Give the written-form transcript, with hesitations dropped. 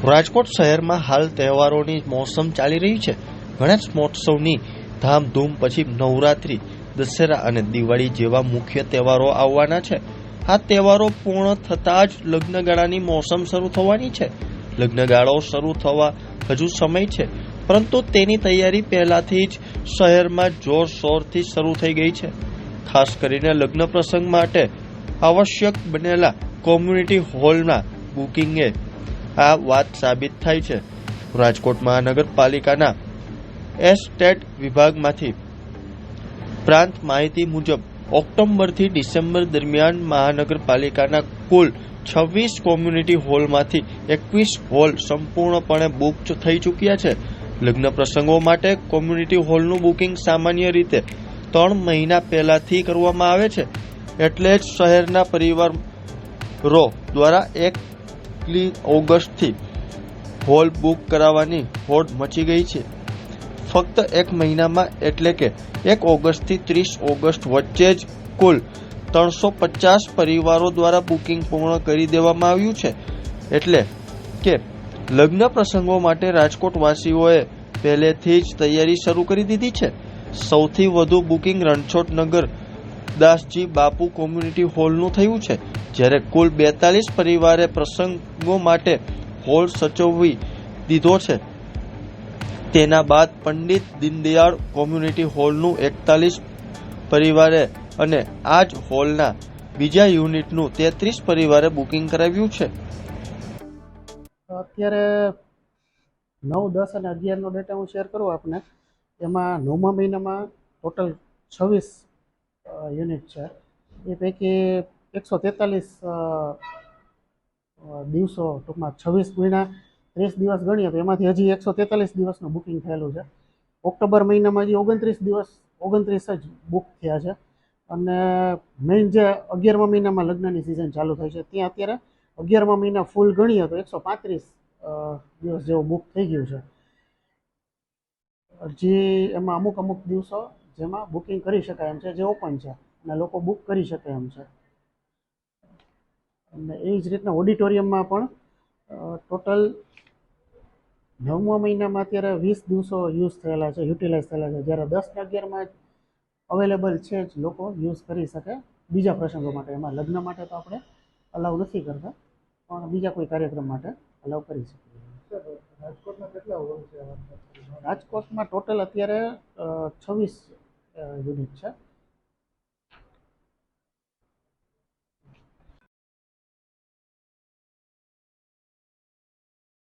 રાજકોટ શહેરમાં હાલ તહેવારોની મોસમ ચાલી રહી છે। ગણેશ મહોત્સવની ધામધૂમ પછી નવરાત્રી, દશેરા અને દિવાળી જેવા મુખ્ય તહેવારો આવવાના છે। આ તહેવારો પૂર્ણ થતાં જ લગ્નગાળાની મોસમ શરૂ થવાની છે। લગ્નગાળો શરૂ થવા હજુ સમય છે, પરંતુ તેની તૈયારી પહેલાથી જ શહેરમાં જોરશોરથી શરૂ થઈ ગઈ છે। ખાસ કરીને લગ્ન પ્રસંગ માટે આવશ્યક બનેલા કોમ્યુનિટી હોલના બુકિંગે આ વાત સાબિત થાય છે। રાજકોટ મહાનગરપાલિકાના એસ્ટેટ વિભાગમાંથી પ્રાંત માહિતી મુજબ ઓક્ટોબરથી ડિસેમ્બર દરમિયાન મહાનગરપાલિકાના કુલ 26 કોમ્યુનિટી હોલમાંથી 21 હોલ સંપૂર્ણપણે બુક થઈ ચૂક્યા છે। લગ્ન પ્રસંગો માટે કોમ્યુનિટી હોલનું બુકિંગ સામાન્ય રીતે 3 મહિના પહેલાથી કરવામાં આવે છે, એટલે જ શહેરના પરિવારો દ્વારા 1 ઓગસ્ટથી હોલ બુક કરાવવાની હોડ મચી ગઈ છે। ફક્ત 1 મહિનામાં એટલે કે 1 ઓગસ્ટથી 30 ઓગસ્ટ વચ્ચે જ કુલ 350 પરિવારો દ્વારા બુકિંગ પૂર્ણ કરી દેવામાં આવ્યું છે। એટલે કે લગ્ન પ્રસંગો માટે રાજકોટવાસીઓએ પહેલેથી જ તૈયારી શરૂ કરી દીધી છે। સૌથી વધુ બુકિંગ રણછોડનગર દાસજી બાપુ કોમ્યુનિટી હોલનું થયું છે, જ્યારે કુલ 42 પરિવારે પ્રસંગો માટે હોલ સચવી દીધો છે। તેના બાદ પંડિત દીનદયાળ કોમ્યુનિટી હોલનું 41 પરિવારે અને આ જ હોલના બીજા યુનિટનું 33 પરિવારે બુકિંગ કરાવ્યું છે। અત્યારે 9, 10 અને 11નો ડેટા હું શેર કરું આપને, એમાં 9મા મહિનામાં ટોટલ 26 યુનિટ છે। એ પૈકી 143 દિવસો, ટૂંકમાં 26 મહિના 30 દિવસ ગણીએ તો એમાંથી હજી 143 દિવસનું બુકિંગ થયેલું છે। ઓક્ટોબર મહિનામાં હજી 29 જ બુક થયા છે, અને મેઇન જે 11મા મહિનામાં લગ્નની સિઝન ચાલુ થઈ છે ત્યાં અત્યારે 11મા મહિના ફૂલ ગણીએ તો 135 દિવસ જેવું બુક થઈ ગયું છે। હજી એમાં અમુક દિવસો જેમાં બુકિંગ કરી શકાય એમ છે, જે ઓપન છે અને લોકો બુક કરી શકે એમ છે। અને એ જ રીતના ઓડિટોરિયમમાં પણ ટોટલ 9મા મહિનામાં અત્યારે 20 દિવસો યુઝ થયેલા છે, યુટિલાઇઝ થયેલા છે, જ્યારે 10 ને 11માં અવેલેબલ છે જ, લોકો યુઝ કરી શકે બીજા પ્રસંગો માટે। એમાં લગ્ન માટે તો આપણે અલાઉ નથી કરતા, પણ બીજા કોઈ કાર્યક્રમ માટે અલાઉ કરી શકીએ। રાજકોટમાં કેટલા હોલ છે? રાજકોટમાં ટોટલ અત્યારે 26 યુનિટ છે।